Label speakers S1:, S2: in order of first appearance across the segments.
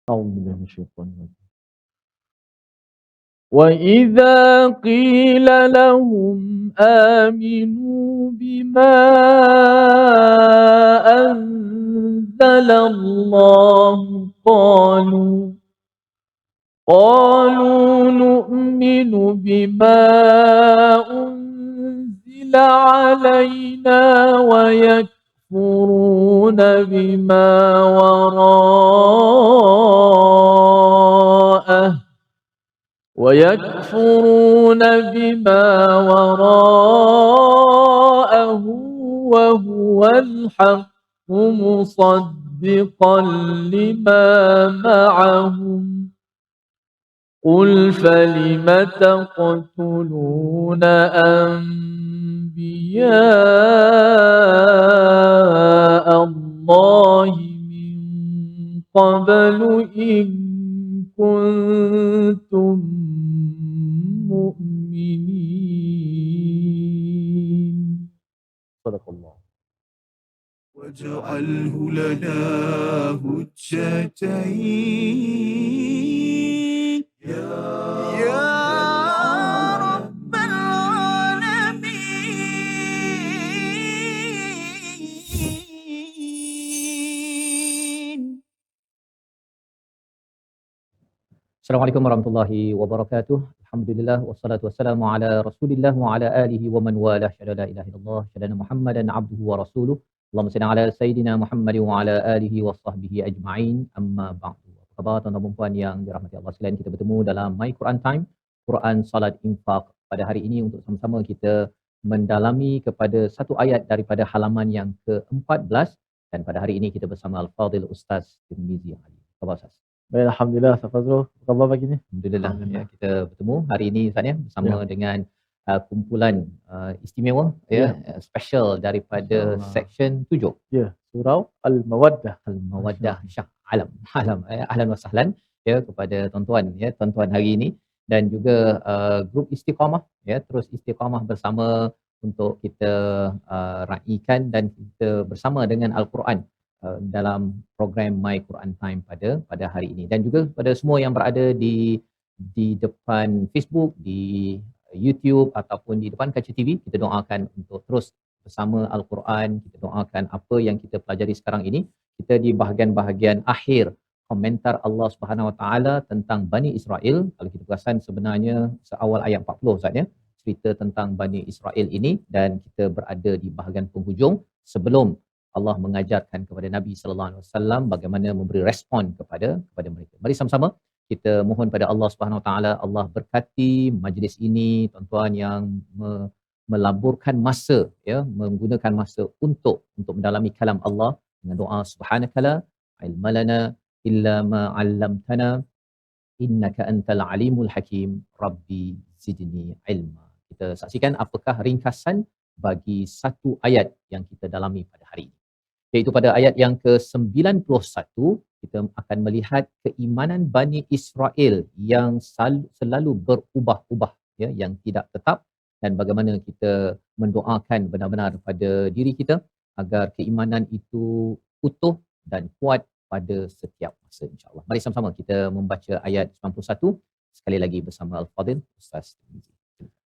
S1: أعوذ بالله من الشيطان الرجيم. وإذا قيل لهم آمنوا بما أنزل الله قالوا نؤمن بما أنزل علينا ويكفرون بما وراءه وهو الحق مصدقا لما معهم قل فلم تقتلون أنبياء الله من قبل إن كنتم مؤمنين صدق الله
S2: واجعله لنا هجتين يا رب العالمين.
S3: Assalamualaikum warahmatullahi wabarakatuh. Alhamdulillah wassalatu wassalamu ala Rasulillah wa ala alihi wa man walah. Syada la ilaha illallah, syada Muhammadan abduhu wa rasuluh. Allahumma salli ala sayidina Muhammad wa ala alihi wa sahbihi ajma'in. Amma ba'du. Apa khabar tuan-tuan dan puan yang dirahmati Allah sekalian? Kita bertemu dalam My Quran Time, Quran Salat Infaq pada hari ini untuk sama-sama kita mendalami kepada satu ayat daripada halaman yang ke-14 dan pada hari ini kita bersama Al-Fadhil Ustaz Tirmizi Ali. Apa khabar Ustaz?
S1: Baik, Alhamdulillah, Ustaz Fazrul. Apa khabar pagi ni?
S3: Alhamdulillah. Ya, kita bertemu hari ini Ustaz ya bersama dengan kumpulan istimewa ya special daripada section 7.
S1: Ya, surau Al-Mawaddah.
S3: Al-Mawaddah Syah Alam. Ahlan wa sahlan ya kepada tuan-tuan ya, tuan-tuan hari ini dan juga grup Istiqamah ya, terus Istiqamah bersama untuk kita raikan dan kita bersama dengan Al-Quran dalam program My Quran Time pada hari ini dan juga pada semua yang berada di depan Facebook, di YouTube ataupun di depan kaca TV, kita doakan untuk terus bersama Al-Quran, kita doakan apa yang kita pelajari sekarang ini, kita di bahagian-bahagian akhir komentar Allah Subhanahu Wa Taala tentang Bani Israel. Kalau kita perasan sebenarnya seawal ayat 40 Ustaz ya, cerita tentang Bani Israel ini dan kita berada di bahagian penghujung sebelum Allah mengajarkan kepada Nabi sallallahu alaihi wasallam bagaimana memberi respon kepada mereka. Mari sama-sama kita mohon pada Allah Subhanahu Wa Taala, Allah berkati majlis ini, tuan-tuan yang melaburkan masa ya, menggunakan masa untuk mendalami kalam Allah dengan doa subhanakala ilmalana illa ma 'allamtana innaka antal alimul hakim rabbi zidni ilma. Kita saksikan apakah ringkasan bagi satu ayat yang kita dalami pada hari ini. Iaitu pada ayat yang ke-91 kita akan melihat keimanan Bani Israel yang selalu berubah-ubah ya, yang tidak tetap dan bagaimana kita mendoakan benar-benar pada diri kita agar keimanan itu utuh dan kuat pada setiap masa insya-Allah. Mari sama-sama kita membaca ayat 91 sekali lagi bersama Al-Fadhil Ustaz Tirmizi.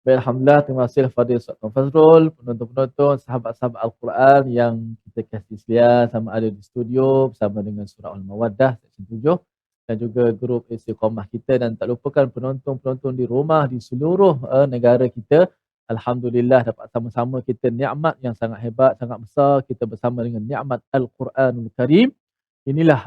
S1: Baik, Alhamdulillah, terima kasih Fadil Ustaz Fazrul, penonton-penonton, sahabat-sahabat Al-Quran yang kita kasih sekalian, sama ada di studio bersama dengan surah Al-Mawaddah section 7 dan juga grup Istiqamah kita dan tak lupakan penonton-penonton di rumah di seluruh negara kita. Alhamdulillah dapat sama-sama kita nikmat yang sangat hebat, sangat besar kita bersama dengan nikmat Al-Quranul Karim. Inilah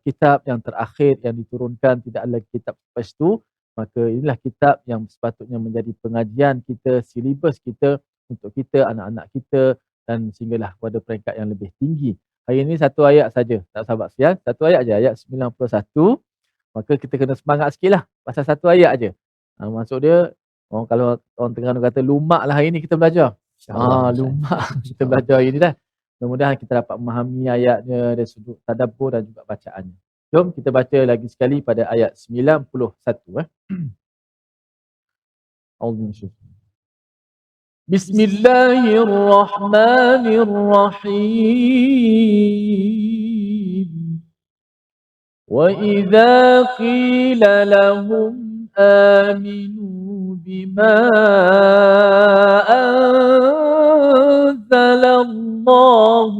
S1: kitab yang terakhir yang diturunkan, tidak ada lagi kitab selepas itu. Maka inilah kitab yang sepatutnya menjadi pengajian kita, silibus kita untuk kita, anak-anak kita dan sehinggalah pada peringkat yang lebih tinggi. Hari ini satu ayat saja, tak sahabat sekalian, satu ayat aja, ayat 91. Maka kita kena semangat sikitlah pasal satu ayat aja. Maksud dia kalau orang Terengganu kata lumak lah hari ini kita belajar. Lumak kita belajar hari ini dah. Mudah-mudahan kita dapat memahami ayatnya dari sudut tadabbur dan juga bacaannya. Jom kita baca lagi sekali pada ayat 91. Bismillahirrahmanirrahim. وإذا قيل لهم آمنوا بما أنزل الله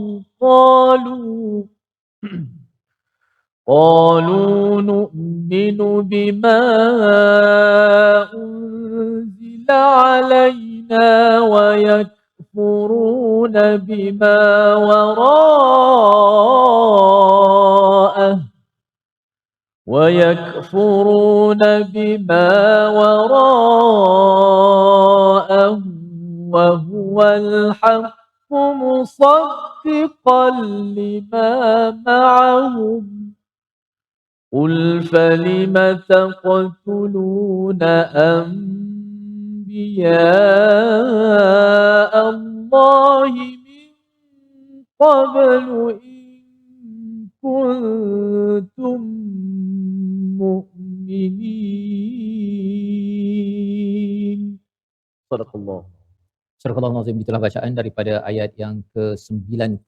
S1: قالوا نؤمن بما أنزل علينا ويكفرون بما وراءه وهو الحق مصدقا لما معهم قل فلم تقتلون أنبياء الله من قبل إن كنتم مؤمنين. صدق الله.
S3: Surah Al-Azim, itulah bacaan daripada ayat yang ke-91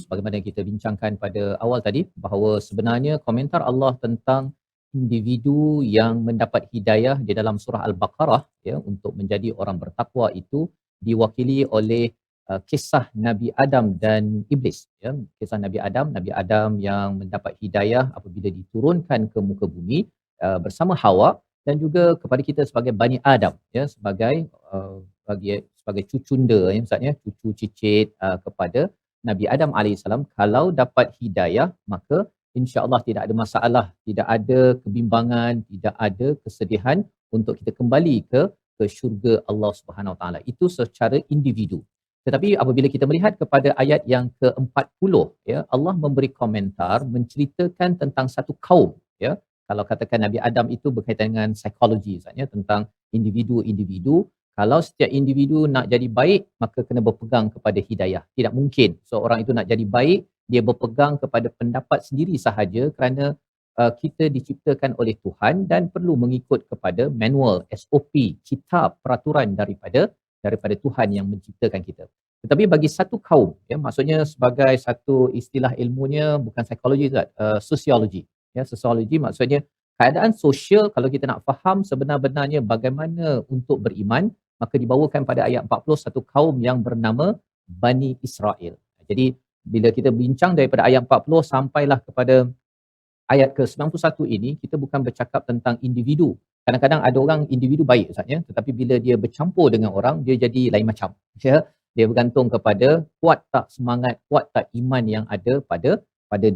S3: sebagaimana kita bincangkan pada awal tadi bahawa sebenarnya komentar Allah tentang individu yang mendapat hidayah di dalam surah Al-Baqarah ya untuk menjadi orang bertakwa itu diwakili oleh kisah Nabi Adam dan Iblis ya. Kisah Nabi Adam yang mendapat hidayah apabila diturunkan ke muka bumi bersama Hawa dan juga kepada kita sebagai Bani Adam ya sebagai cucunda ya maksudnya cucu cicit kepada Nabi Adam alaihissalam kalau dapat hidayah maka insya-Allah tidak ada masalah, tidak ada kebimbangan, tidak ada kesedihan untuk kita kembali ke syurga Allah Subhanahu Wa Taala. Itu secara individu. Tetapi apabila kita melihat kepada ayat yang ke-40 ya Allah memberi komentar menceritakan tentang satu kaum ya. Kalau katakan Nabi Adam itu berkaitan dengan psikologi maksudnya tentang individu-individu. Kalau setiap individu nak jadi baik, maka kena berpegang kepada hidayah. Tidak mungkin seorang itu nak jadi baik, dia berpegang kepada pendapat sendiri sahaja kerana kita diciptakan oleh Tuhan dan perlu mengikut kepada manual, SOP, kitab, peraturan daripada Tuhan yang menciptakan kita. Tetapi bagi satu kaum, ya, maksudnya sebagai satu istilah ilmunya, bukan psikologi, sosiologi. Ya, sosiologi maksudnya keadaan sosial kalau kita nak faham sebenar-benarnya bagaimana untuk beriman, maka dibawakan pada ayat 40 satu kaum yang bernama Bani Israel. Jadi bila kita bincang daripada ayat 40 sampailah kepada ayat ke-91 ini, kita bukan bercakap tentang individu. Kadang-kadang ada orang individu baik Ustaz ya, tetapi bila dia bercampur dengan orang, dia jadi lain macam. Ya, dia bergantung kepada kuat tak semangat, kuat tak iman yang ada pada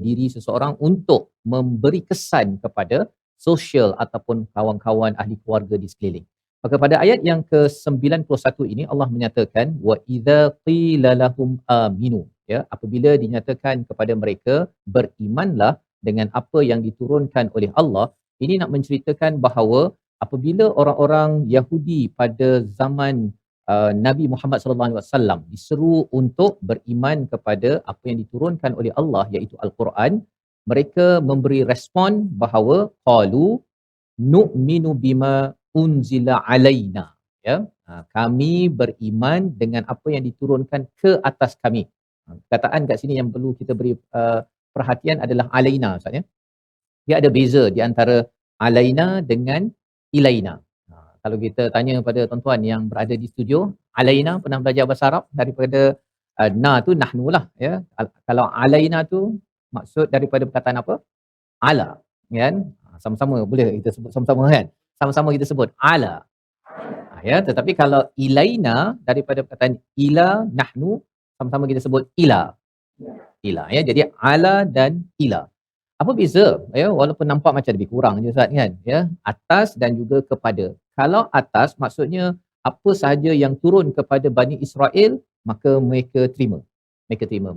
S3: diri seseorang untuk memberi kesan kepada sosial ataupun kawan-kawan ahli keluarga di sekeliling. Maka pada ayat yang ke-91 ini Allah menyatakan wa idza qila lahum aminu ya, apabila dinyatakan kepada mereka berimanlah dengan apa yang diturunkan oleh Allah, ini nak menceritakan bahawa apabila orang-orang Yahudi pada zaman Nabi Muhammad sallallahu alaihi wasallam diseru untuk beriman kepada apa yang diturunkan oleh Allah iaitu Al-Quran, mereka memberi respon bahawa qalu nu'minu bima unzila alaina ya, kami beriman dengan apa yang diturunkan ke atas kami. Perkataan kat sini yang perlu kita beri perhatian adalah alaina Ustaz ya. Dia ada beza di antara alaina dengan ilaina. Kalau kita tanya pada tuan-tuan yang berada di studio, alaina pernah belajar bahasa Arab daripada na tu nahnu lah ya. Kalau alaina tu maksud daripada perkataan apa? Ala kan? Sama-sama boleh kita sebut sama-sama kan? Sama-sama kita sebut ala. Ya, tetapi kalau ilaina daripada perkataan ila nahnu sama-sama kita sebut ila. Ila ya. Jadi ala dan ila. Apa beza ya, walaupun nampak macam lebih kurang je Ustaz kan ya, atas dan juga kepada. Kalau atas maksudnya apa sahaja yang turun kepada Bani Israel maka mereka terima.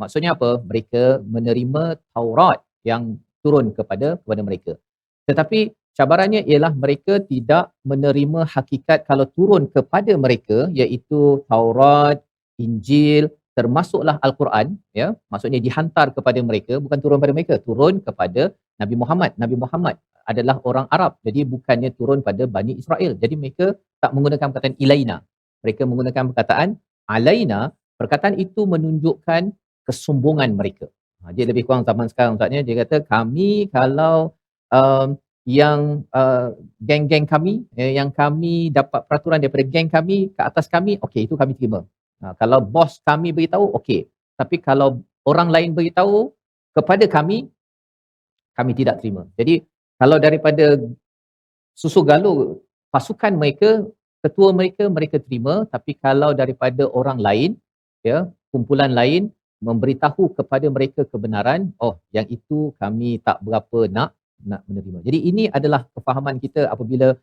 S3: Maksudnya apa? Mereka menerima Taurat yang turun kepada mereka. Tetapi cabarannya ialah mereka tidak menerima hakikat kalau turun kepada mereka iaitu Taurat, Injil, termasuklah Al-Quran ya, maksudnya dihantar kepada mereka, bukan turun pada mereka, turun kepada Nabi Muhammad. Nabi Muhammad adalah orang Arab, jadi bukannya turun pada Bani Israel. Jadi mereka tak menggunakan perkataan ilaina, mereka menggunakan perkataan alaina. Perkataan itu menunjukkan kesombongan mereka. Dia lebih kurang zaman sekarang Ustaznya, dia kata kami kalau um, yang geng-geng kami, yang kami dapat peraturan daripada geng kami ke atas kami, okey itu kami terima. Kalau bos kami beritahu, okey. Tapi kalau orang lain beritahu kepada kami tidak terima. Jadi kalau daripada susu galur pasukan mereka, ketua mereka terima, tapi kalau daripada orang lain, ya, kumpulan lain memberitahu kepada mereka kebenaran, oh yang itu kami tak berapa nak menerima. Jadi ini adalah kefahaman kita apabila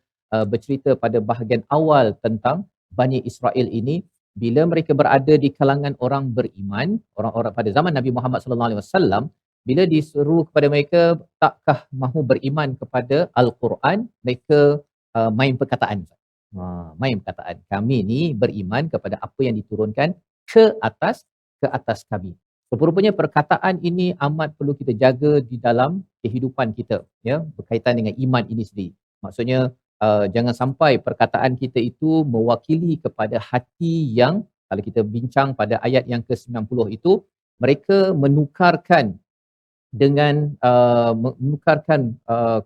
S3: bercerita pada bahagian awal tentang Bani Israel ini, bila mereka berada di kalangan orang beriman, orang-orang pada zaman Nabi Muhammad sallallahu alaihi wasallam, bila diseru kepada mereka takkah mahu beriman kepada Al-Quran, mereka main perkataan. Main perkataan. Kami ni beriman kepada apa yang diturunkan ke atas kami. Rupanya perkataan ini amat perlu kita jaga di dalam kehidupan kita, ya, berkaitan dengan iman ini sendiri. Maksudnya jangan sampai perkataan kita itu mewakili kepada hati yang, kalau kita bincang pada ayat yang ke-90 itu, mereka menukarkan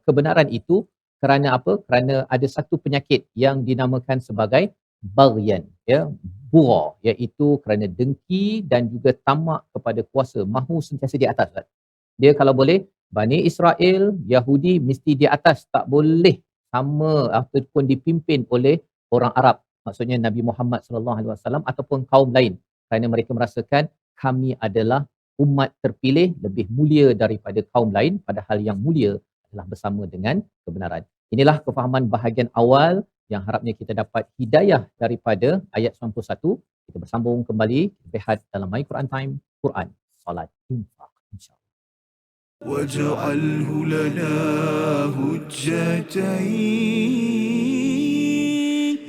S3: kebenaran itu kerana apa? Kerana ada satu penyakit yang dinamakan sebagai baghyan, ya, bura, iaitu kerana dengki dan juga tamak kepada kuasa, mahu sentiasa di atas. Dia kalau boleh Bani Israel, Yahudi mesti di atas, tak boleh sama ataupun dipimpin oleh orang Arab, maksudnya Nabi Muhammad sallallahu alaihi wasallam ataupun kaum lain, kerana mereka merasakan kami adalah umat terpilih lebih mulia daripada kaum lain, padahal yang mulia adalah bersama dengan kebenaran. Inilah kefahaman bahagian awal yang harapnya kita dapat hidayah daripada ayat 91. Kita bersambung kembali, rehat dalam My Quran Time, Quran, Salat, Infak, insya-Allah.
S2: واجعله لنا هجتين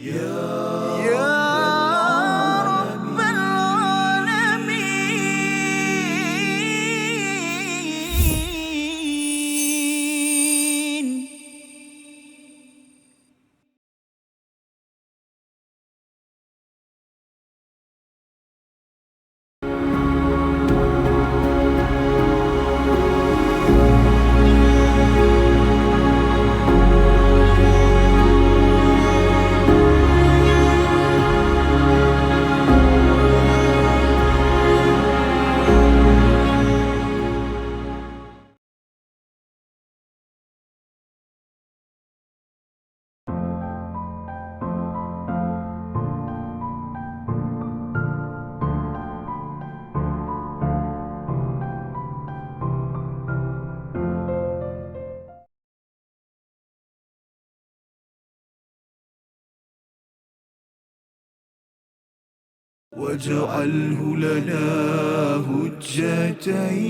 S2: يا رب العالمين. واجعله لنا هجتين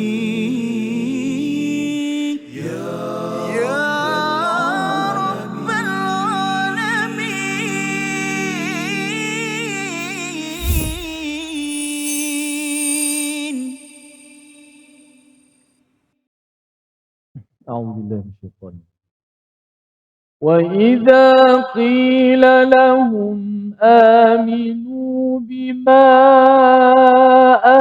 S2: يا رب العالمين.
S1: أعوذ بالله من الشيطان. وإذا قيل لهم آمنوا بما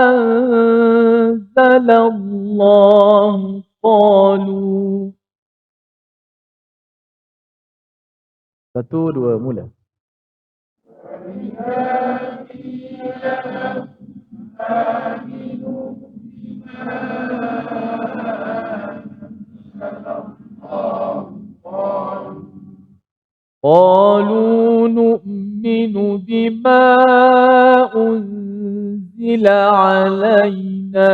S1: أنزل الله قالوا. Satu, dua, mula. قالوا نؤمن بما أنزل علينا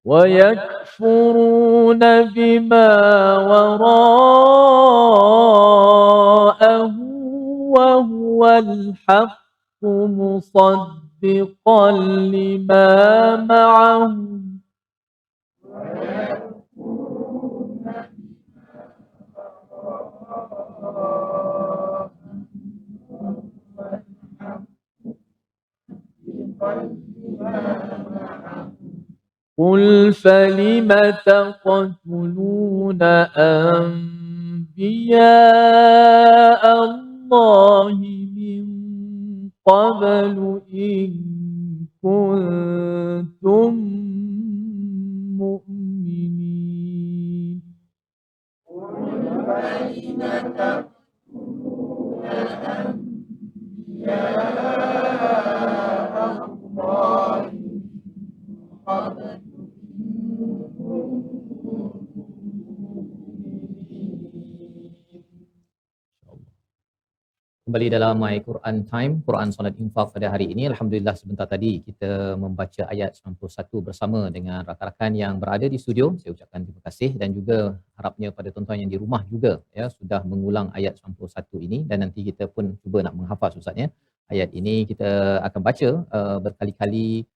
S1: ويكفرون بما وراءه وهو الحق مصدقا لما معهم قل فلم تقتلون أنبياء الله من قبل إن كنتم مؤمنين
S3: Kembali dalam My Quran Time, Quran Solat Infak pada hari ini. Alhamdulillah sebentar tadi kita membaca ayat 91 bersama dengan rakan-rakan yang berada di studio. Saya ucapkan terima kasih dan juga harapnya pada tuan-tuan yang di rumah juga ya sudah mengulang ayat 91 ini dan nanti kita pun cuba nak menghafaz ustaznya. Ayat ini kita akan baca berkali-kali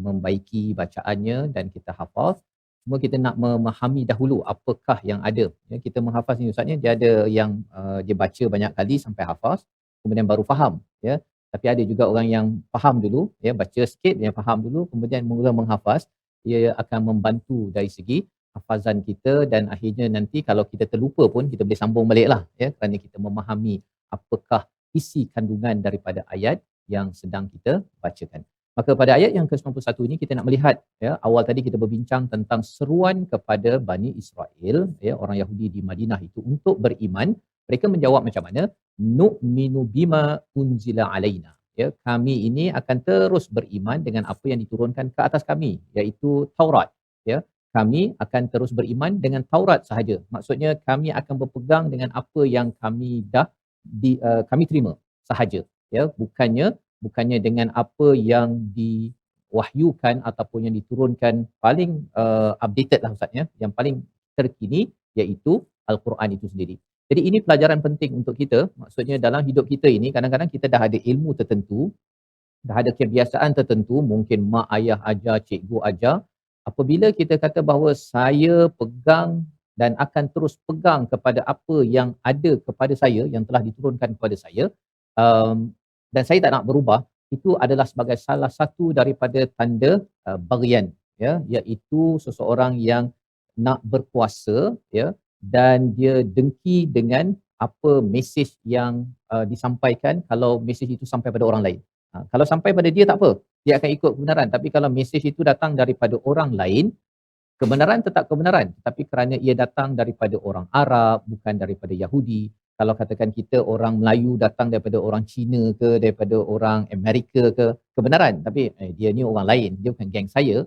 S3: membaiki bacaannya dan kita hafaz. Cuma kita nak memahami dahulu apakah yang ada. Ya, kita menghafaz ni ustaznya dia ada yang dia baca banyak kali sampai hafaz kemudian baru faham ya. Tapi ada juga orang yang faham dulu ya, baca sikit dia faham dulu kemudian mula menghafaz. Ia akan membantu dari segi hafazan kita dan akhirnya nanti kalau kita terlupa pun kita boleh sambung baliklah ya kerana kita memahami apakah isi kandungan daripada ayat yang sedang kita bacakan. Maka pada ayat yang ke-91 ini kita nak melihat ya, awal tadi kita berbincang tentang seruan kepada Bani Israel ya, orang Yahudi di Madinah itu untuk beriman. Mereka menjawab macam mana? Nu'minu bima unzila alaina. Ya, kami ini akan terus beriman dengan apa yang diturunkan ke atas kami iaitu Taurat ya. Kami akan terus beriman dengan Taurat sahaja. Maksudnya kami akan berpegang dengan apa yang kami dah kami terima sahaja ya, bukannya dengan apa yang diwahyukan ataupun yang diturunkan paling updated lah ustaz ya, yang paling terkini iaitu Al-Quran itu sendiri. Jadi ini pelajaran penting untuk kita. Maksudnya dalam hidup kita ini kadang-kadang kita dah ada ilmu tertentu, dah ada kebiasaan tertentu, mungkin mak ayah ajar, cikgu ajar. Apabila kita kata bahawa saya pegang dan akan terus pegang kepada apa yang ada kepada saya, yang telah diturunkan kepada saya, dan saya tak nak berubah, itu adalah sebagai salah satu daripada tanda baghyan ya, iaitu seseorang yang nak berkuasa ya dan dia dengki dengan apa mesej yang disampaikan. Kalau mesej itu sampai pada orang lain, kalau sampai pada dia tak apa, dia akan ikut kebenaran. Tapi kalau mesej itu datang daripada orang lain, kebenaran tetap kebenaran, tapi kerana ia datang daripada orang Arab bukan daripada Yahudi. Kalau katakan kita orang Melayu datang daripada orang Cina ke, daripada orang Amerika ke, kebenaran, tapi dia ni orang lain, dia bukan geng saya.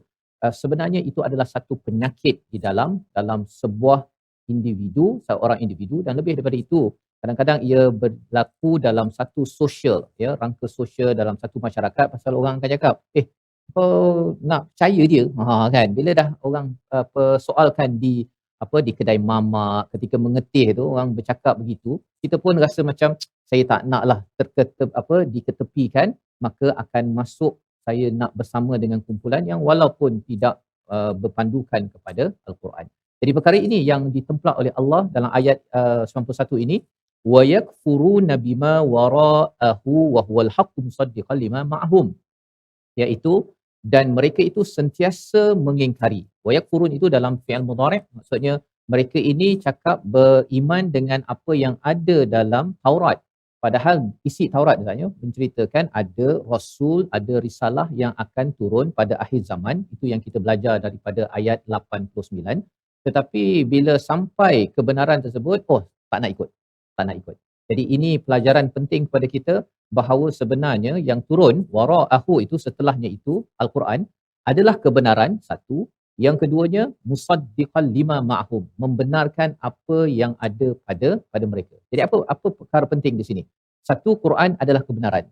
S3: Sebenarnya itu adalah satu penyakit di dalam sebuah individu, seorang individu, dan lebih daripada itu kadang-kadang ia berlaku dalam satu sosial ya, rangka sosial dalam satu masyarakat. Pasal orang akan cakap nak percaya dia kan, bila dah orang persoalkan di kedai mamak ketika mengetih tu orang bercakap begitu, kita pun rasa macam saya tak naklah diketepikan, maka akan masuk saya nak bersama dengan kumpulan yang walaupun tidak berpandukan kepada Al-Quran. Jadi perkara ini yang ditemplak oleh Allah dalam ayat 91 ini, wa yakfuruna bima wara'ahu wa huwal haqqu musaddiqan lima ma'hum, iaitu dan mereka itu sentiasa mengingkari. Wa yakfurun itu dalam fi'il mudhari', maksudnya mereka ini cakap beriman dengan apa yang ada dalam Taurat. Padahal isi Taurat misalnya menceritakan ada rasul, ada risalah yang akan turun pada akhir zaman. Itu yang kita belajar daripada ayat 89. Tetapi bila sampai kebenaran tersebut, tak nak ikut. Jadi ini pelajaran penting kepada kita bahawa sebenarnya yang turun wara'ahu itu setelahnya itu Al-Quran adalah kebenaran satu, yang keduanya musaddiqan lima ma'hum, membenarkan apa yang ada pada mereka. Jadi apa perkara penting di sini? Satu, Quran adalah kebenaran.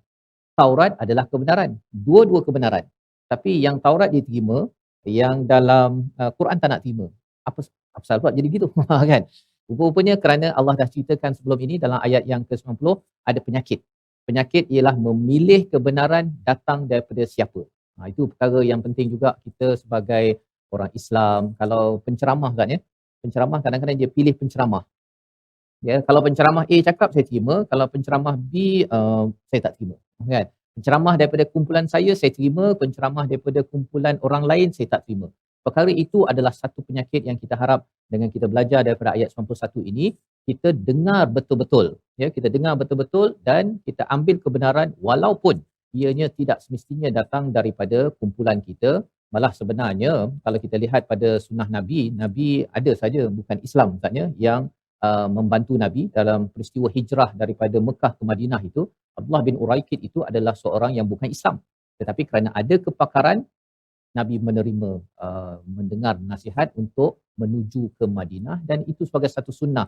S3: Taurat adalah kebenaran. Dua-dua kebenaran. Tapi yang Taurat diterima, yang dalam Quran tak nak terima. Apa sebab jadi gitu? Kan? Rupanya kerana Allah dah ceritakan sebelum ini dalam ayat yang ke-90 ada penyakit. Penyakit ialah memilih kebenaran datang daripada siapa. Itu perkara yang penting juga kita sebagai orang Islam. Kalau penceramah kan ya, penceramah kadang-kadang dia pilih penceramah. Ya, kalau penceramah A cakap saya terima, kalau penceramah B saya tak terima. Kan? Penceramah daripada kumpulan saya terima, penceramah daripada kumpulan orang lain saya tak terima. Perkara itu adalah satu penyakit yang kita harap dengan kita belajar daripada ayat 91 ini, kita dengar betul-betul. Ya, kita dengar betul-betul dan kita ambil kebenaran walaupun ianya tidak semestinya datang daripada kumpulan kita. Malah sebenarnya kalau kita lihat pada sunnah Nabi, Nabi ada saja bukan Islam maksudnya yang membantu Nabi dalam peristiwa hijrah daripada Mekah ke Madinah itu. Abdullah bin Uraikid itu adalah seorang yang bukan Islam. Tetapi kerana ada kepakaran, Nabi menerima mendengar nasihat untuk menuju ke Madinah dan itu sebagai satu sunnah.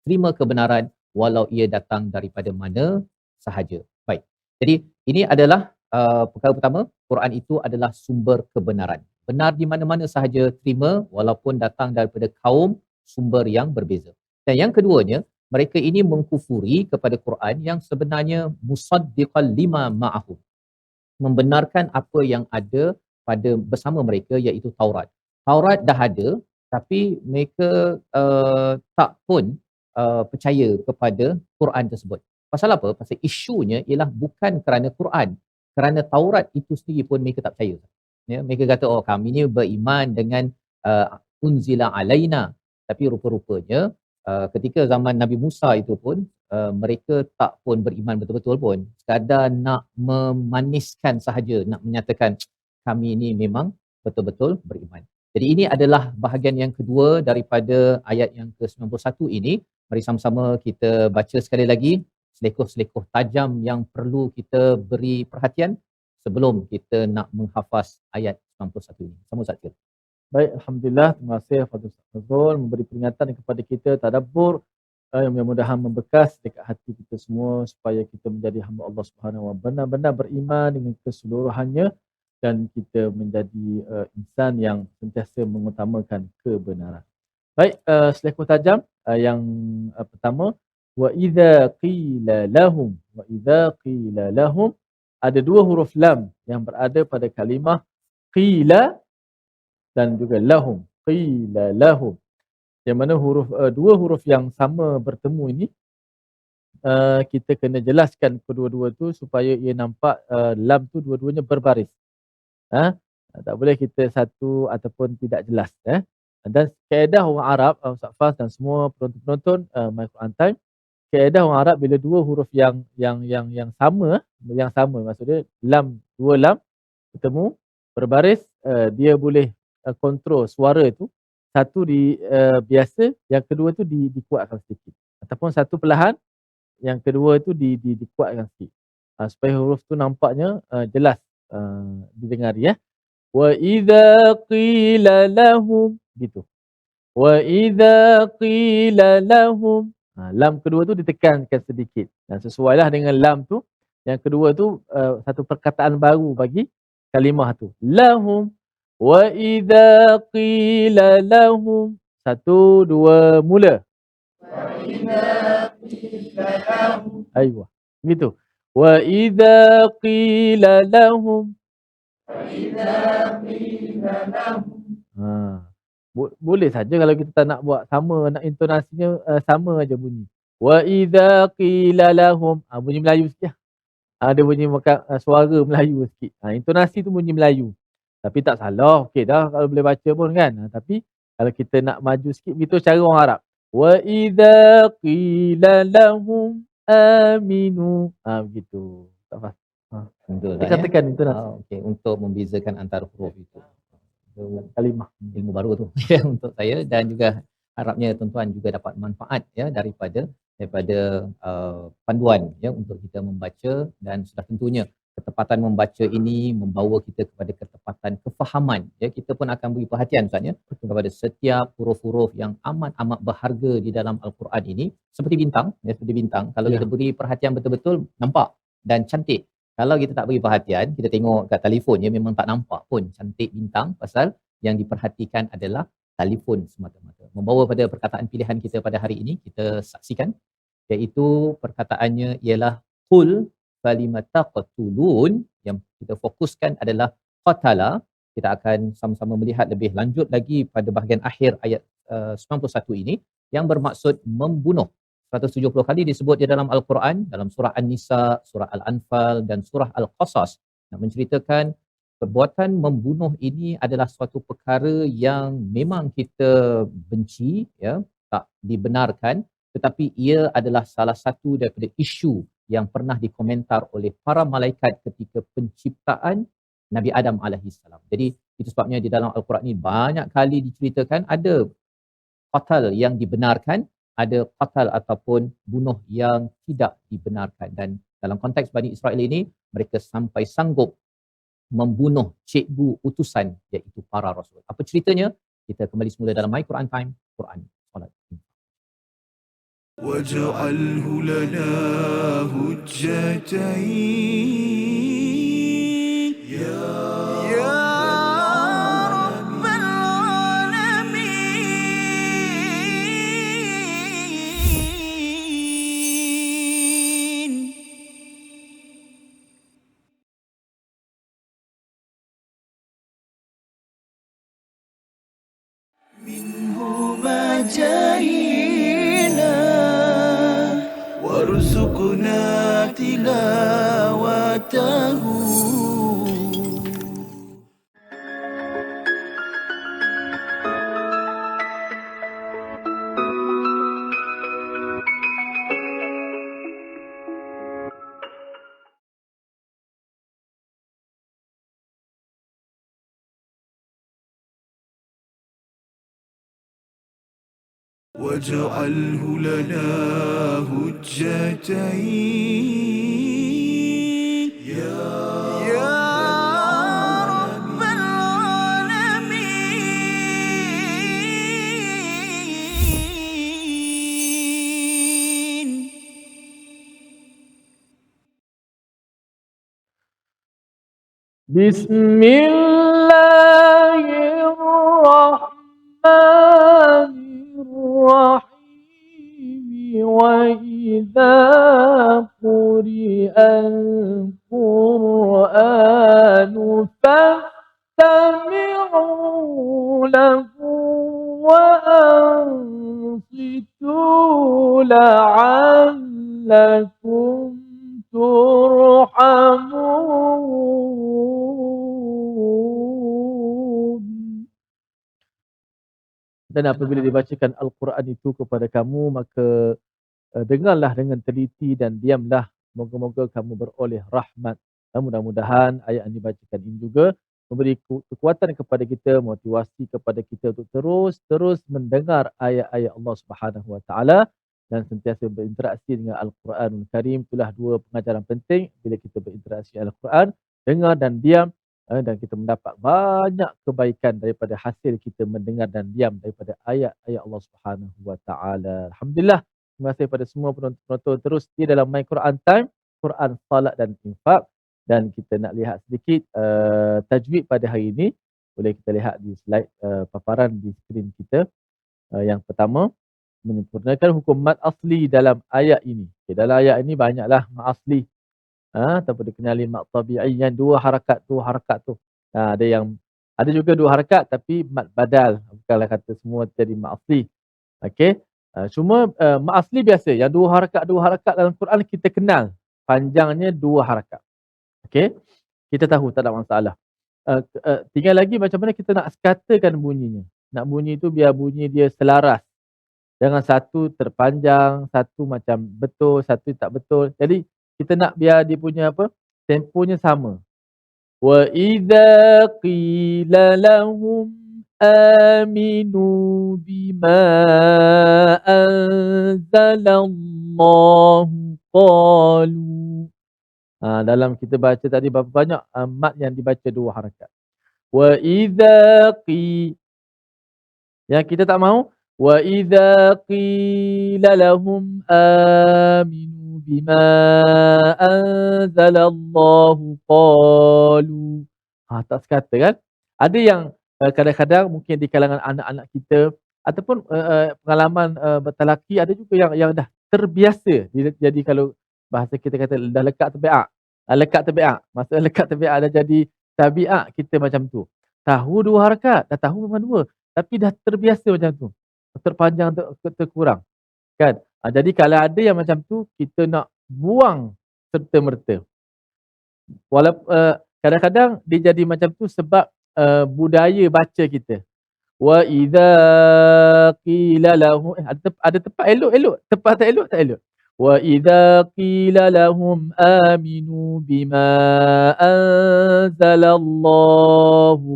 S3: Terima kebenaran walau ia datang daripada mana sahaja. Baik. Jadi ini adalah perkara pertama, Quran itu adalah sumber kebenaran. Benar di mana-mana sahaja terima walaupun datang daripada kaum sumber yang berbeza. Dan yang keduanya, mereka ini mengkufuri kepada Quran yang sebenarnya musaddiqan lima ma'ahum. Membenarkan apa yang ada pada bersama mereka iaitu Taurat. Taurat dah ada tapi mereka tak pun percaya kepada Quran tersebut. Pasal apa? Pasal isunya ialah bukan kerana Quran. Kerana Taurat itu sendiri pun mereka tak percaya. Ya, mereka kata, oh kami ni beriman dengan unzila alaina. Tapi rupa-rupanya ketika zaman Nabi Musa itu pun mereka tak pun beriman betul-betul pun. Sekadar nak memaniskan sahaja, nak menyatakan kami ini memang betul-betul beriman. Jadi ini adalah bahagian yang kedua daripada ayat yang ke-91 ini. Mari sama-sama kita baca sekali lagi selekoh-selekoh tajam yang perlu kita beri perhatian sebelum kita nak menghafaz ayat 91 ini. Sama Ustaz Fir.
S1: Baik, alhamdulillah. Terima kasih Fadil Ustaz Fazrul memberi peringatan kepada kita tadabbur yang mudah-mudahan membekas dekat hati kita semua supaya kita menjadi hamba Allah Subhanahu wa benar-benar beriman dengan keseluruhannya dan kita menjadi insan yang sentiasa mengutamakan kebenaran. Baik, selekoh tajam yang pertama, wa idza qila lahum, ada dua huruf lam yang berada pada kalimah qila dan juga lahum. Qila lahum, yang mana dua huruf yang sama bertemu ini kita kena jelaskan kedua-dua tu supaya ia nampak lam tu dua-duanya berbaris. Tak boleh kita satu ataupun tidak jelas. Dan kaedah orang Arab, Ustaz Faz dan semua penonton-penonton My Quran Time, kaedah orang Arab bila dua huruf yang sama maksudnya dua lam bertemu berbaris, dia boleh kontrol suara itu. Satu biasa, yang kedua tu dikuatkan sedikit. Ataupun satu perlahan, yang kedua itu dikuatkan sikit. Supaya huruf tu nampaknya jelas didengari ya. Wa idza qila lahum, gitu. Wa idza qila lahum, lam kedua tu ditekankan sedikit. Dan sesuailah dengan lam tu, yang kedua tu satu perkataan baru bagi kalimah tu. Lahum, wa idza qila lahum. Satu, dua, mula. Wa idza qila lahum. Aywa, gitu. Wa idza qila lahum. Wa idza qila lahum. Boleh saja kalau kita tak nak buat sama, nak intonasinya sama aja bunyi. Wa idza qila lahum, bunyi Melayu sikit. Ada bunyi suara Melayu sikit. Intonasi tu bunyi Melayu. Tapi tak salah, okey dah kalau boleh baca pun kan. Tapi kalau kita nak maju sikit, begitu cara orang Arab. Wa idza qila lahum aminu. Begitu. Tak faham.
S3: Betul
S1: Kita katakan intonasi.
S3: Okey, untuk membezakan antara huruf itu.
S1: Kalimah
S3: ilmu baru tu ya untuk saya, dan juga harapnya tuan-tuan juga dapat manfaat ya daripada panduan ya untuk kita membaca, dan sudah tentunya ketepatan membaca ini membawa kita kepada ketepatan kefahaman ya. Kita pun akan beri perhatian Ustaz ya kepada setiap huruf-huruf yang amat berharga di dalam Al-Quran ini, seperti bintang ya, seperti bintang kalau kita beri perhatian betul-betul nampak dan cantik. Kalau kita tak beri perhatian, kita tengok kat telefon ya, memang tak nampak pun cantik bintang, pasal yang diperhatikan adalah telefon semata-mata. Membawa pada perkataan pilihan kita pada hari ini, kita saksikan, iaitu perkataannya ialah qul falimataqtulun. Yang kita fokuskan adalah qatala. Kita akan sama-sama melihat lebih lanjut lagi pada bahagian akhir ayat 91 ini, yang bermaksud membunuh. 170 kali disebut di dalam Al-Quran, dalam surah An-Nisa, surah Al-Anfal dan surah Al-Qasas, nak menceritakan perbuatan membunuh ini adalah suatu perkara yang memang kita benci, ya, tak dibenarkan, tetapi ia adalah salah satu daripada isu yang pernah dikomentar oleh para malaikat ketika penciptaan Nabi Adam alaihissalam. Jadi itu sebabnya di dalam Al-Quran ni banyak kali diceritakan ada qatl yang dibenarkan, ada qatl ataupun bunuh yang tidak dibenarkan. Dan dalam konteks Bani Israel ini, mereka sampai sanggup membunuh cikgu utusan iaitu para rasul. Apa ceritanya? Kita kembali semula dalam My Quran Time, Quran Solat.
S2: واجعله لنا هجتين يا رب العالمين. منهما جئنا وارزقنا تلاوته. واجعله لنا هجتين يا رب العالمين.
S1: بسم الله الرحمن الرحيم وإذا قرئ القرآن فاستمعوا له وأنصتوا لعلكم ترحمون. Dan apabila dibacakan Al-Quran itu kepada kamu, maka dengarlah dengan teliti dan diamlah. Moga-moga kamu beroleh rahmat. Mudah-mudahan ayat yang dibacakan ini juga memberi kekuatan kepada kita, motivasi kepada kita untuk terus mendengar ayat-ayat Allah Subhanahu Wa Taala dan sentiasa berinteraksi dengan Al-Quranul Karim. Itulah dua pengajaran penting bila kita berinteraksi dengan Al-Quran, dengar dan diam, dan kita mendapat banyak kebaikan daripada hasil kita mendengar dan diam daripada ayat-ayat Allah Subhanahu Wa Taala. Alhamdulillah. Terima kasih kepada semua penonton terus di dalam My Quran Time, Quran Salat dan Infak. Dan kita nak lihat sedikit tajwid pada hari ini. Boleh kita lihat di slide paparan di skrin kita. Yang pertama, menyempurnakan hukum mad asli dalam ayat ini. Okay, dalam ayat ini banyaklah mad asli. Tanpa dikenali mad tabi'i yang dua harakat tu. Ada juga dua harakat tapi mad badal. Bukanlah kata semua jadi mad asli. Okey. Cuma mad asli biasa yang dua harakat dalam Quran kita kenal. Panjangnya dua harakat. Okey. Kita tahu tak ada masalah. Tinggal lagi macam mana kita nak katakan bunyinya. Nak bunyi tu biar bunyi dia selaras. Jangan satu terpanjang, satu macam betul, satu tak betul. Jadi kita nak biar dia punya temponya sama. Wa idza qila lahum aminu bima anzalallahu qalu. Dalam kita baca tadi berapa banyak mat yang dibaca dua harakat. Wa idza yang kita tak mahu, wa idza qila lahum aminu bima anzalallahu qalu. Tak sekata kan? Ada yang kadang-kadang mungkin di kalangan anak-anak kita ataupun pengalaman bertalaki, ada juga yang dah terbiasa. Jadi kalau bahasa kita kata dah lekat tabiat. Maksudnya lekat tabiat dah jadi tabiat kita macam tu. Tahu dua harakat, dah tahu memang dua. Tapi dah terbiasa macam tu. Terpanjang, terkurang. Kan? Jadi kalau ada yang macam tu, kita nak buang serta-merta. Walaupun kadang-kadang dia jadi macam tu sebab budaya baca kita. Wa idza qila lahum ada tepat elok, tepat tak elok, tak elok. Wa idza qila lahum aminu bima anzalallahu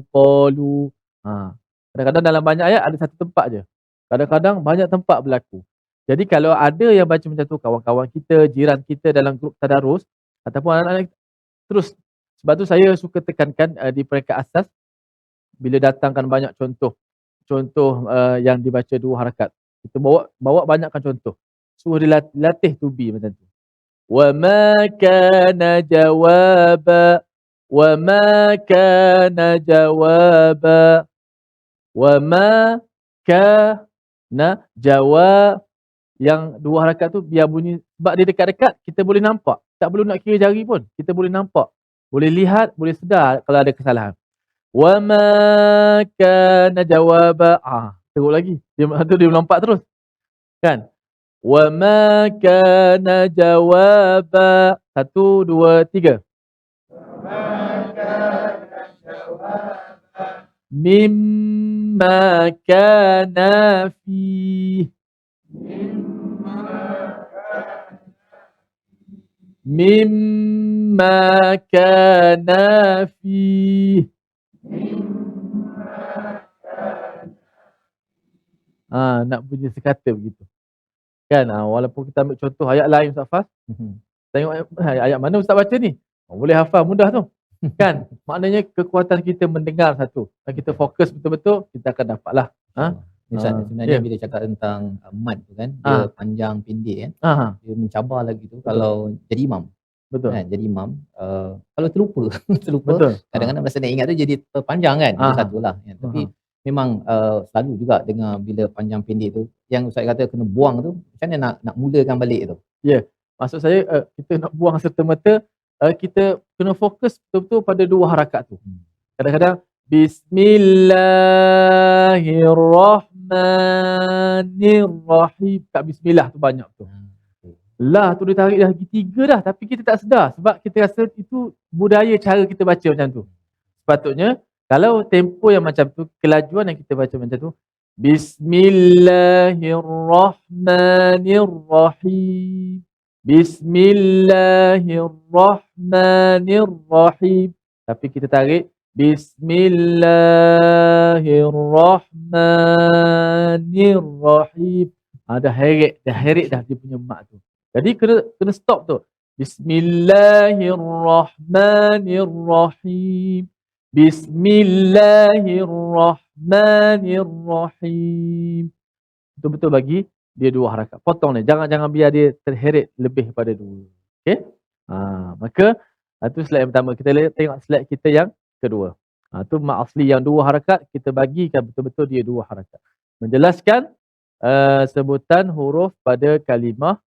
S1: qalu. Ha. Kadang-kadang dalam banyak ayat ada satu tempat je. Kadang-kadang banyak tempat berlaku. Jadi kalau ada yang baca macam tu, kawan-kawan kita, jiran kita dalam grup tadarus ataupun anak-anak terus, sebab tu saya suka tekankan di peringkat asas bila datangkan banyak contoh yang dibaca dua harakat, kita bawa banyakkan contoh, suruh dilatih to be macam tu. Wa ma kana jawaba, wa ma kana jawaba, wa ma kana jawab. Yang dua harakat tu biar bunyi, sebab dia dekat-dekat kita boleh nampak, tak perlu nak kira jari pun, kita boleh nampak, boleh lihat, boleh sedar kalau ada kesalahan. Wa ma kana jawaba, teruk lagi, dia melompat terus kan. Wa ma kana jawaba, 1 2 3, mimma kana fi, mimma kana fi. Nak bunyi sekata begitu kan. Walaupun kita ambil contoh ayat lain Ustaz Fas, tengok ayat mana Ustaz baca ni, boleh hafal mudah tu kan. Maknanya kekuatan kita mendengar satu, dan kita fokus betul-betul, kita akan dapatlah.
S3: Sebenarnya bila cakap tentang mat tu kan, dia panjang pendek kan, dia mencabar lagi tu. Kalau jadi imam,
S1: betul
S3: kan, jadi imam, kalau terlupa
S1: betul.
S3: kadang-kadang masa nak ingat tu jadi terpanjang kan. Itu satulah kan. Tapi memang selalu juga dengar bila panjang pendek tu, yang Ustaz kata kena buang tu, macam mana nak mulakan balik tu?
S1: Ya, maksud saya kita nak buang serta-merta, kita kena fokus betul-betul pada dua harakat tu. Kadang-kadang Bismillahirrahmanirrahim, kat bismillah tu banyak tu. La tu dia tarik dah lagi 3 dah, tapi kita tak sedar sebab kita rasa itu budaya cara kita baca macam tu. Sepatutnya kalau tempo yang macam tu, kelajuan yang kita baca macam tu, Bismillahirrahmanirrahim, Bismillahirrahmanirrahim, tapi kita tarik Bismillahirrahmanirrahim. Dah heret dah dia punya mak tu. Jadi kena stop tu. Bismillahirrahmanirrahim, Bismillahirrahmanirrahim. Betul-betul bagi dia dua harakat. Potong dia. Jangan biar dia terheret lebih pada 2. Okey? Maka itu slide yang pertama. Kita tengok slide kita yang kedua. Itu mak asli yang 2 harakat, kita bagikan betul-betul dia 2 harakat. Menjelaskan sebutan huruf pada kalimah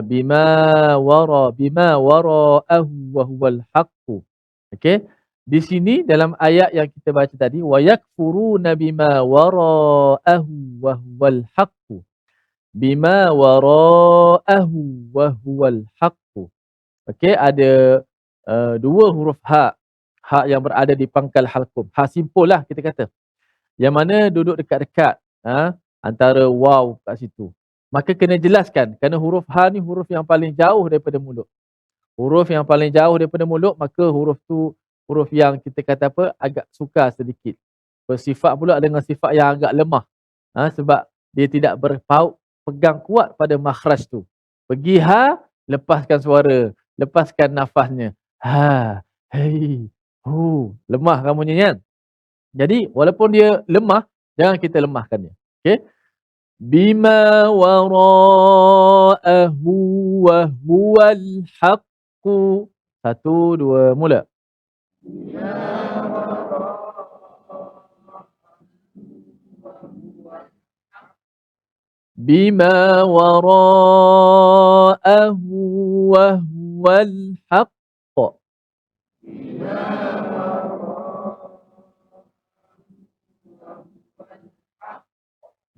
S1: bima wara'ahu wa huwal haqqu. Okey? Di sini dalam ayat yang kita baca tadi, wa yakfuruna bima wara'ahu wa huwal haqqu. Bima wara'ahu wa huwal haqqu. Okey, ada 2 huruf ha yang berada di pangkal halqum. Ha simpul lah kita kata, yang mana duduk dekat-dekat antara waw kat situ. Maka kena jelaskan, kerana huruf ha ni huruf yang paling jauh daripada mulut. Huruf yang paling jauh daripada mulut, maka huruf tu huruf yang kita kata apa, agak sukar sedikit. Bersifat pula dengan sifat yang agak lemah. Sebab dia tidak pegang kuat pada makhraj tu. Pergi ha, lepaskan suara, lepaskan nafasnya. Ha, hei, hu, lemah kamunya kan. Jadi walaupun dia lemah, jangan kita lemahkannya. Okey? Bima wara'ahu wa huwal haqqu. 1 2 mula. Bima wara'ahu wa huwal haqqu.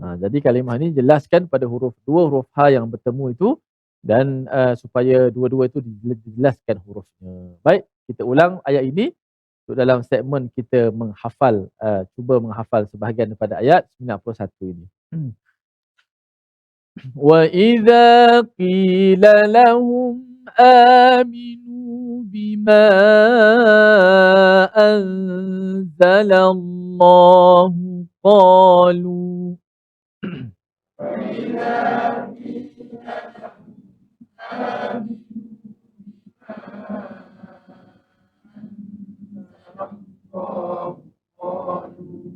S1: Jadi kalimah ni jelaskan pada dua huruf ha yang bertemu itu, dan supaya dua-dua itu dijelaskan hurufnya. Baik, kita ulang ayat ini dalam segmen kita menghafal, cuba menghafal sebahagian daripada ayat 91 ini. Wa idza qila lahum aminu bima anzalallahu qalu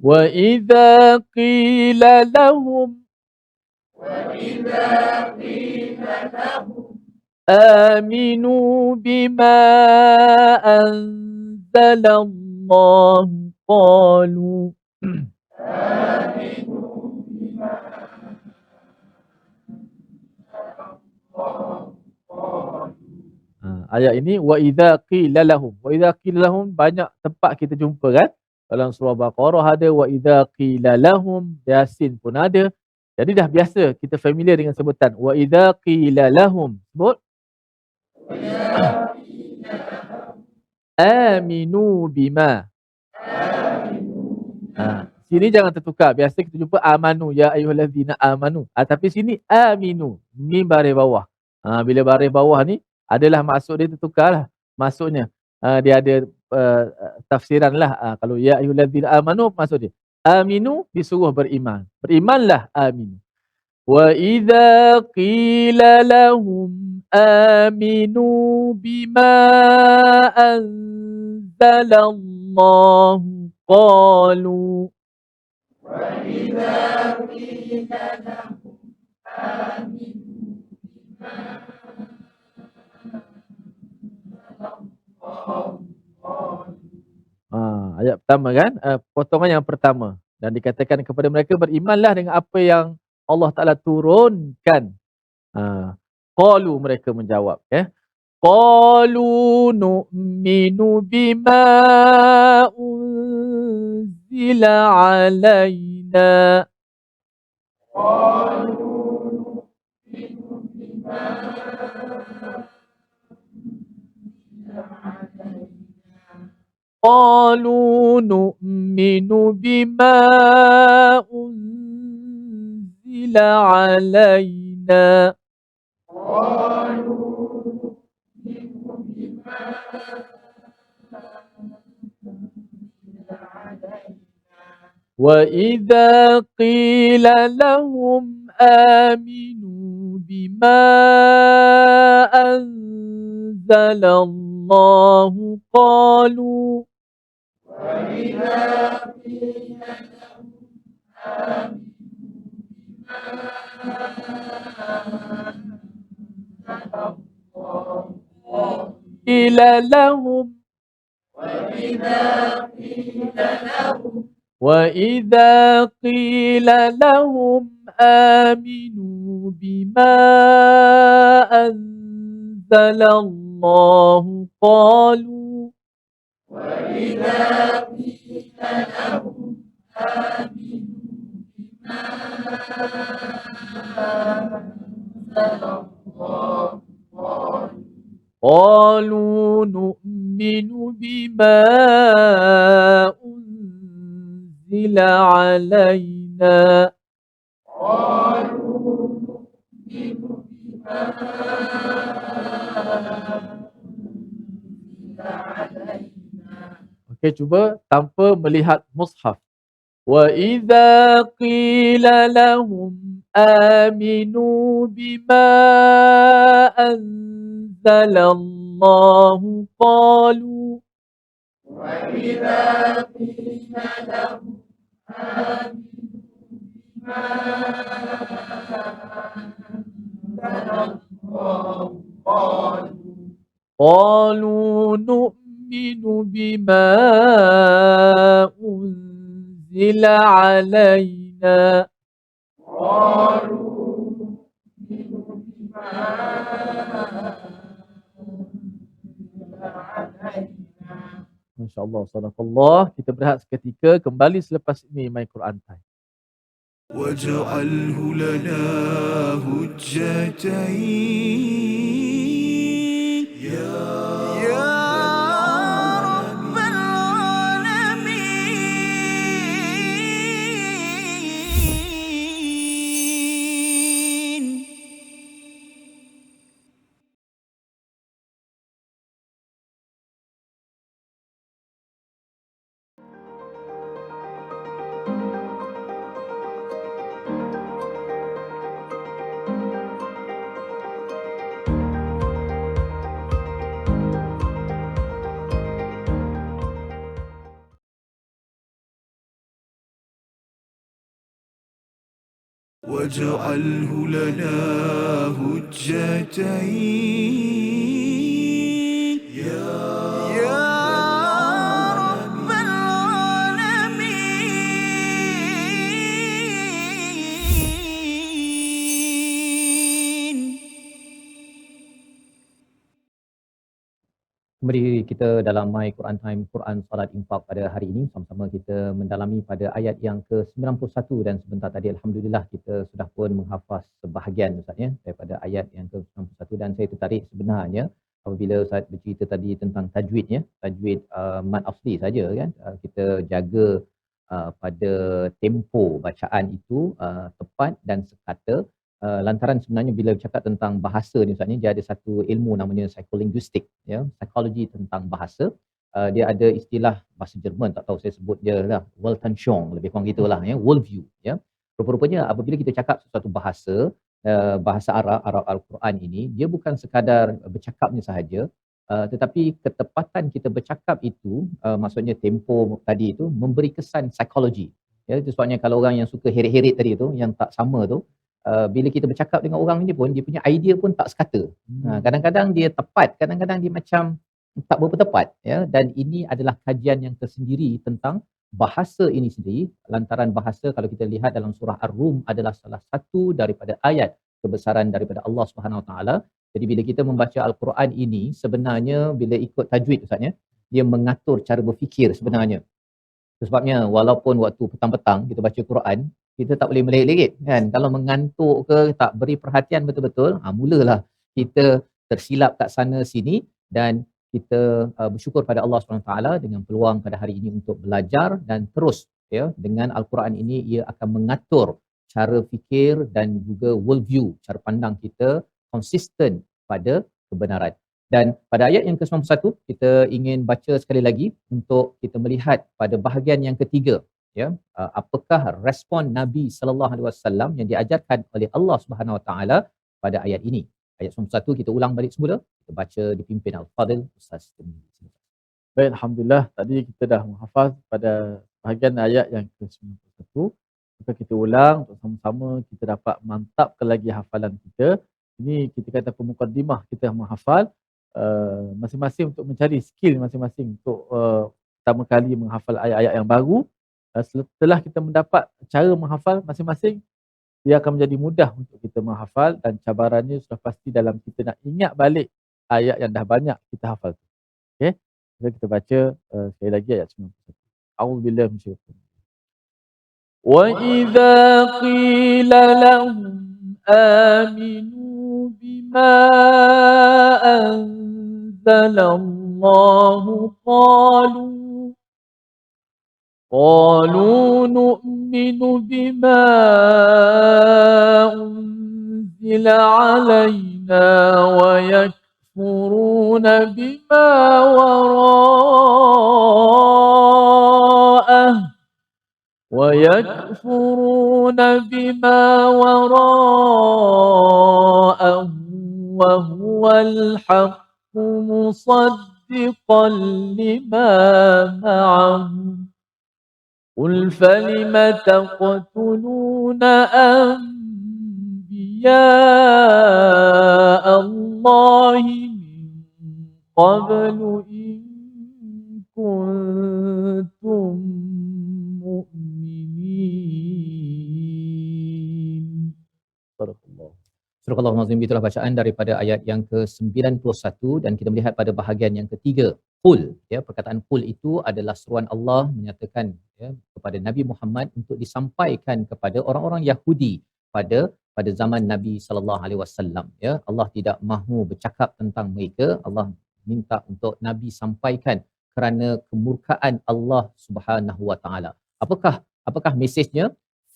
S1: wa idza qila lahum آمنوا بما أنزل الله قالوا ayat ini wa idza qila lahum. Wa idza qila lahum banyak tempat kita jumpa kan? Dalam surah Baqarah ada, wa idza qila lahum, Yasin pun ada. Jadi dah biasa kita familiar dengan sebutan wa idza qila lahum. Sebut aminu bima. Sini jangan tertukar. Biasa kita jumpa amanu, ya ayyuhallazina amanu. Tapi sini aminu, mim baris bawah. Bila baris bawah ni adalah maksud dia tertukar lah. Maksudnya dia ada tafsiran lah. Kalau ya ayyuhallazina amanu, maksud dia aminu disuruh beriman. Berimanlah aminu. Wa idza qila lahum aminu bima anzalallahu qalu ayat pertama kan, potongan yang pertama, dan dikatakan kepada mereka berimanlah dengan apa yang Allah Ta'ala turunkan. Qalu, mereka menjawab, qalu nu'minu bima unzila alaina قالوا نؤمن بما أنزل علينا وإذا قيل لهم آمنوا بما أنزل الله قالوا قيل لهم وإذا قيل لهم آمنوا بما أنزل الله قالوا قالوا نؤمن بما أنزل علينا Okey, cuba tanpa melihat mushaf. Wa idza qila lahum aminu bima anzalallahu qalu قالوا نؤمن بما أنزل علينا Masya Allah, sadaqallah. Kita berehat seketika, kembali selepas ini My Quran Time.
S2: واجعله لنا هجتين يا رب العالمين واجعله لنا هجتين يا رب العالمين.
S3: Kembali kita dalam My Quran Time, Quran Salat Infak pada hari ini. Sama-sama kita mendalami pada ayat yang ke-91 dan sebentar tadi Alhamdulillah kita sudah pun menghafaz sebahagian Ustaz ya, daripada ayat yang ke-91 dan saya tertarik sebenarnya apabila Ustaz bercerita tadi tentang tajwidnya, tajwid mad asli saja kan, kita jaga pada tempo bacaan itu tepat dan sekata. Lantaran sebenarnya bila bercakap tentang bahasa ni Ustaz ni, dia ada satu ilmu namanya psikolinguistik ya, psikologi tentang bahasa. Dia ada istilah bahasa Jerman, tak tahu saya sebut dia lah, Weltanschauung, lebih kurang gitulah ya, worldview ya. Rupa-rupanya apabila kita cakap sesuatu bahasa, bahasa Arab Al-Quran ini, dia bukan sekadar bercakapnya sahaja, tetapi ketepatan kita bercakap itu, maksudnya tempo tadi itu memberi kesan psikologi. Ya, itu sebabnya kalau orang yang suka heret-heret tadi tu, yang tak sama tu, bila kita bercakap dengan orang ni pun, dia punya idea pun tak sekata. Kadang-kadang dia tepat, kadang-kadang dia macam tak berapa tepat ya. Dan ini adalah kajian yang tersendiri tentang bahasa ini sendiri. Lantaran bahasa kalau kita lihat dalam surah Ar-Rum adalah salah satu daripada ayat kebesaran daripada Allah Subhanahu Wa Taala. Jadi bila kita membaca Al-Quran ini, sebenarnya bila ikut tajwid Ustaz ya, dia mengatur cara berfikir sebenarnya. Sebabnya walaupun waktu petang-petang kita baca Quran, kita tak boleh melek-lek kan. Kalau mengantuk ke, tak beri perhatian betul-betul, mulalah kita tersilap kat sana sini. Dan kita bersyukur pada Allah SWT dengan peluang pada hari ini untuk belajar dan terus ya, dengan Al-Quran ini ia akan mengatur cara fikir dan juga worldview, cara pandang kita konsisten pada kebenaran. Dan pada ayat yang ke-91 kita ingin baca sekali lagi untuk kita melihat pada bahagian yang ketiga ya, apakah respon Nabi sallallahu alaihi wasallam yang diajarkan oleh Allah Subhanahu Wa Taala pada ayat ini. Ayat 91 kita ulang balik semula, kita baca dipimpin Al-Fadil Ustaz Tirmizi.
S1: Baik, alhamdulillah tadi kita dah menghafaz pada bahagian ayat yang ke-91. Maka kita ulang untuk sama-sama kita dapat mantapkan lagi hafalan kita. Ini kita kata pemukadimah kita menghafal, masing-masing untuk mencari skill masing-masing untuk pertama kali menghafal ayat-ayat yang baru. Setelah kita mendapat cara menghafal masing-masing, dia akan menjadi mudah untuk kita menghafal dan cabarannya sudah pasti dalam kita nak ingat balik ayat yang dah banyak kita hafal tu. Okey. Jadi kita baca sekali lagi ayat 91. A'udzubillahi minasyaitanir rajim. Wa idza qila lahum aminu bima anzalallahu قالوا نؤمن بما أنزل علينا ويكفرون بما وراءه وهو الحق مصدقا لما معهم قل فلم تقتلون أنبياء الله من قبل إن كنتم مؤمنين. صدق الله.
S3: Surah Al-Nazim, itulah bacaan daripada ayat yang ke-91 dan kita melihat pada bahagian yang ketiga, qul ya, perkataan qul itu adalah seruan Allah menyatakan ya, kepada Nabi Muhammad untuk disampaikan kepada orang-orang Yahudi pada zaman Nabi sallallahu alaihi wasallam ya. Allah tidak mahu bercakap tentang mereka, Allah minta untuk Nabi sampaikan kerana kemurkaan Allah Subhanahu wa taala. Apakah mesejnya?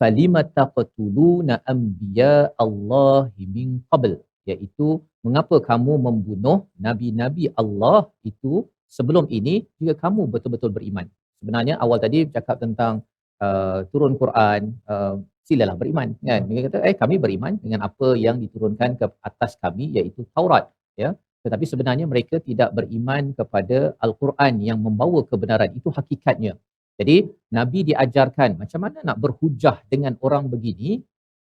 S3: Falima taqtuluna anbiya Allahi min qabl, iaitu mengapa kamu membunuh nabi-nabi Allah itu sebelum ini jika kamu betul-betul beriman. Sebenarnya awal tadi bercakap tentang turun Quran, silalah beriman kan. Mereka kata kami beriman dengan apa yang diturunkan ke atas kami iaitu Taurat ya. Tetapi sebenarnya mereka tidak beriman kepada Al-Quran yang membawa kebenaran. Itu hakikatnya. Jadi Nabi diajarkan macam mana nak berhujah dengan orang begini,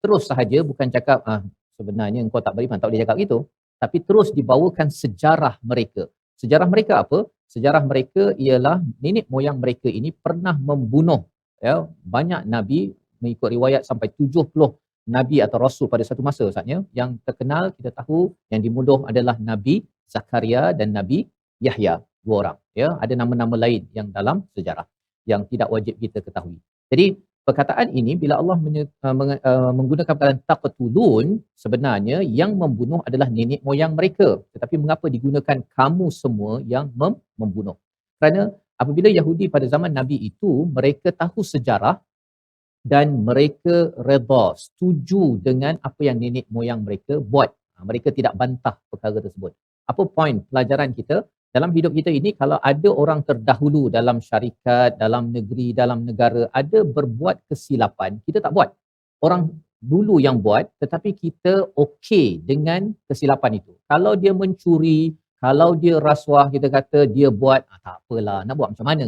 S3: terus sahaja, bukan cakap sebenarnya engkau tak beriman, tak boleh cakap gitu, tapi terus dibawakan sejarah mereka. Sejarah mereka apa? Sejarah mereka ialah nenek moyang mereka ini pernah membunuh banyak nabi, mengikut riwayat sampai 70 nabi atau rasul pada satu masa. Ustaznya yang terkenal kita tahu yang dibunuh adalah Nabi Zakaria dan Nabi Yahya, dua orang. Ada nama-nama lain yang dalam sejarah yang tidak wajib kita ketahui. Jadi perkataan ini bila Allah menggunakan perkataan taqtulun, sebenarnya yang membunuh adalah nenek moyang mereka. Tetapi mengapa digunakan kamu semua yang membunuh? Kerana apabila Yahudi pada zaman Nabi itu, mereka tahu sejarah dan mereka redha, setuju dengan apa yang nenek moyang mereka buat. Mereka tidak bantah perkara tersebut. Apa poin pelajaran kita? Dalam hidup kita ini, kalau ada orang terdahulu dalam syarikat, dalam negeri, dalam negara, ada berbuat kesilapan, kita tak buat. Orang dulu yang buat, tetapi kita okey dengan kesilapan itu. Kalau dia mencuri, kalau dia rasuah, kita kata dia buat, tak apalah, nak buat macam mana?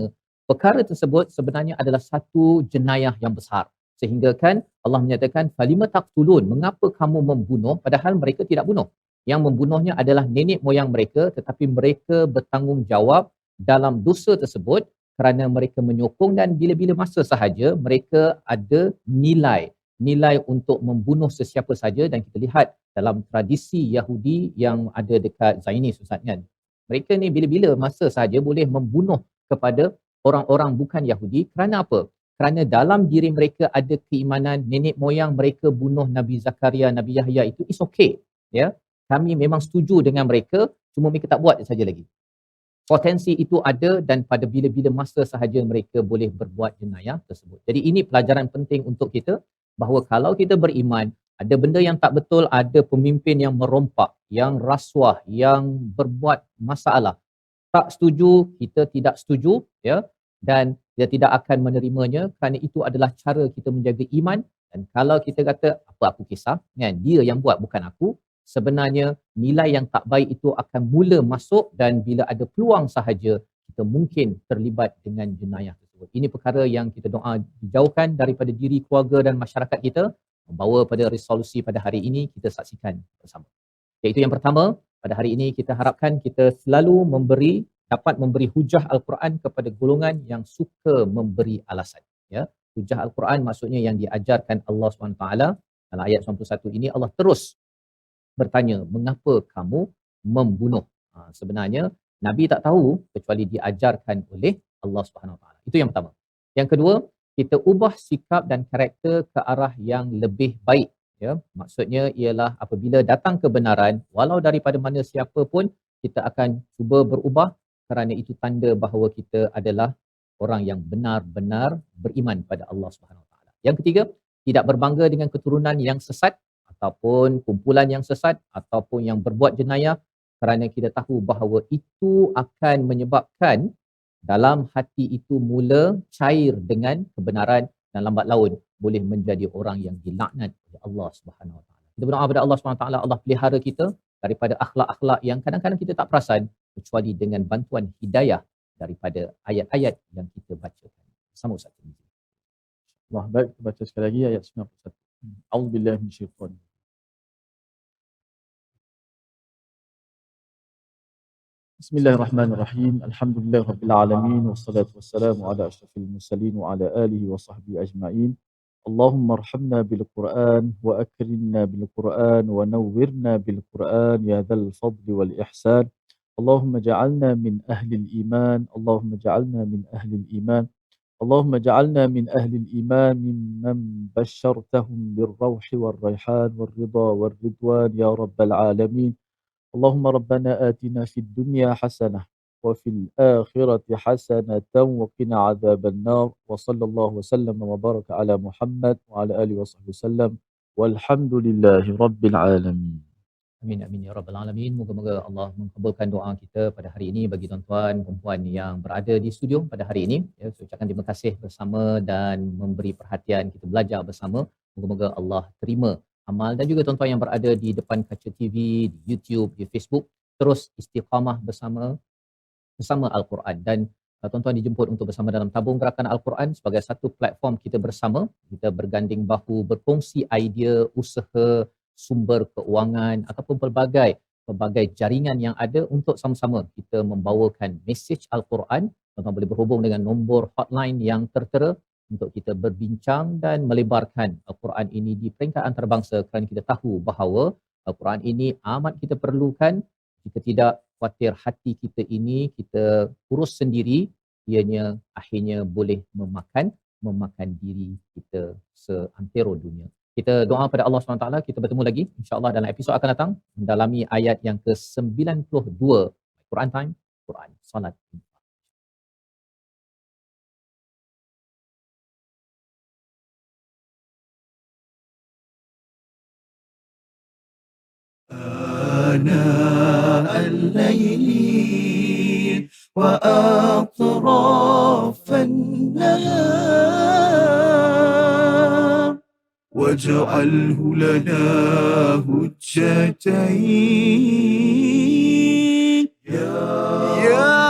S3: Perkara tersebut sebenarnya adalah satu jenayah yang besar. Sehingga kan Allah menyatakan, falima taqtulun, mengapa kamu membunuh padahal mereka tidak bunuh? Yang membunuhnya adalah nenek moyang mereka, tetapi mereka bertanggungjawab dalam dosa tersebut kerana mereka menyokong, dan bila-bila masa sahaja mereka ada nilai untuk membunuh sesiapa saja. Dan kita lihat dalam tradisi Yahudi yang ada dekat Zionis, Ustaz kan, mereka ni bila-bila masa sahaja boleh membunuh kepada orang-orang bukan Yahudi. Kerana apa? Kerana dalam diri mereka ada keimanan nenek moyang mereka bunuh Nabi Zakaria, Nabi Yahya itu is okay. Kami memang setuju dengan mereka, cuma mereka tak buat saja lagi. Potensi itu ada, dan pada bila-bila masa sahaja mereka boleh berbuat jenayah tersebut. Jadi ini pelajaran penting untuk kita, bahawa kalau kita beriman, ada benda yang tak betul, ada pemimpin yang merompak, yang rasuah, yang berbuat masalah. Tak setuju, kita tidak setuju, dan dia tidak akan menerimanya, kerana itu adalah cara kita menjaga iman. Dan kalau kita kata, apa aku kisah, kan? Dia yang buat, bukan aku. Sebenarnya nilai yang tak baik itu akan mula masuk, dan bila ada peluang sahaja, kita mungkin terlibat dengan jenayah tersebut. Ini perkara yang kita doa dijauhkan daripada diri keluarga dan masyarakat kita, membawa pada resolusi pada hari ini kita saksikan bersama. Iaitu yang pertama, pada hari ini kita harapkan kita selalu dapat memberi hujah Al-Quran kepada golongan yang suka memberi alasan. Hujah Al-Quran maksudnya yang diajarkan Allah SWT. Dalam ayat 91 ini Allah terus bertanya, mengapa kamu membunuh? Sebenarnya Nabi tak tahu kecuali diajarkan oleh Allah SWT. Itu yang pertama. Yang kedua, kita ubah sikap dan karakter ke arah yang lebih baik. Maksudnya ialah apabila datang kebenaran, walau daripada mana siapa pun, kita akan cuba berubah, kerana itu tanda bahawa kita adalah orang yang benar-benar beriman pada Allah SWT. Yang ketiga, tidak berbangga dengan keturunan yang sesat, ataupun kumpulan yang sesat, ataupun yang berbuat jenayah, kerana kita tahu bahawa itu akan menyebabkan dalam hati itu mula cair dengan kebenaran, dan lambat laun boleh menjadi orang yang dilaknat oleh Allah Subhanahu Wa Taala. Kita berdoa kepada Allah Subhanahu Wa Taala, Allah pelihara kita daripada akhlak-akhlak yang kadang-kadang kita tak perasan, kecuali dengan bantuan hidayah daripada ayat-ayat yang kita bacakan. Sama Ustaz.
S1: Allah, baik, kita baca sekali lagi ayat 91. A'udzubillahi minasyaitanir. Bismillahirrahmanirrahim. Alhamdulillahirabbil alamin, wassalatu wassalamu ala asyrafil mursalin wa ala alihi wa sahbihi ajma'in. Allahumma arhamna bil Qur'an wa akrimna bil Qur'an wa nawwirna bil Qur'an ya dzal fadli wal ihsan. Allahumma ja'alna min ahli al-iman. Allahumma ja'alna min ahli al-iman. اللهم اجعلنا من أهل الإيمان ممن بشرتهم بالروح والريحان والرضا والرضوان يا رب العالمين. اللهم ربنا آتنا في الدنيا حسنة وفي الآخرة حسنة وقنا عذاب النار. وصلى الله وسلم وبارك على محمد وعلى آله وصحبه وسلم والحمد لله رب العالمين.
S3: Amin, amin ya rabbal alamin. Moga-moga Allah mengabulkan doa kita pada hari ini bagi tuan-tuan dan puan yang berada di studio pada hari ini. Saya ucapkan terima kasih bersama dan memberi perhatian, kita belajar bersama. Moga-moga Allah terima amal, dan juga tuan-tuan yang berada di depan kaca TV, di YouTube, di Facebook, terus istiqamah bersama Al-Quran. Dan tuan-tuan dijemput untuk bersama dalam tabung gerakan Al-Quran sebagai satu platform kita bersama. Kita berganding bahu, berkongsi idea, usaha, sumber keuangan ataupun pelbagai jaringan yang ada untuk sama-sama kita membawakan mesej Al-Quran. Tuan-tuan boleh berhubung dengan nombor hotline yang tertera untuk kita berbincang dan melebarkan Al-Quran ini di peringkat antarabangsa, kerana kita tahu bahawa Al-Quran ini amat kita perlukan. Jika tidak, khawatir hati kita ini kita urus sendiri, ianya akhirnya boleh memakan diri kita seantero dunia. Kita doa pada Allah SWT, kita bertemu lagi insya-Allah dalam episod akan datang mendalami ayat yang ke-92 Quran Time, Quran Salat.
S2: آناء الليل وأطراف النهار واجعله لنا هجتين يا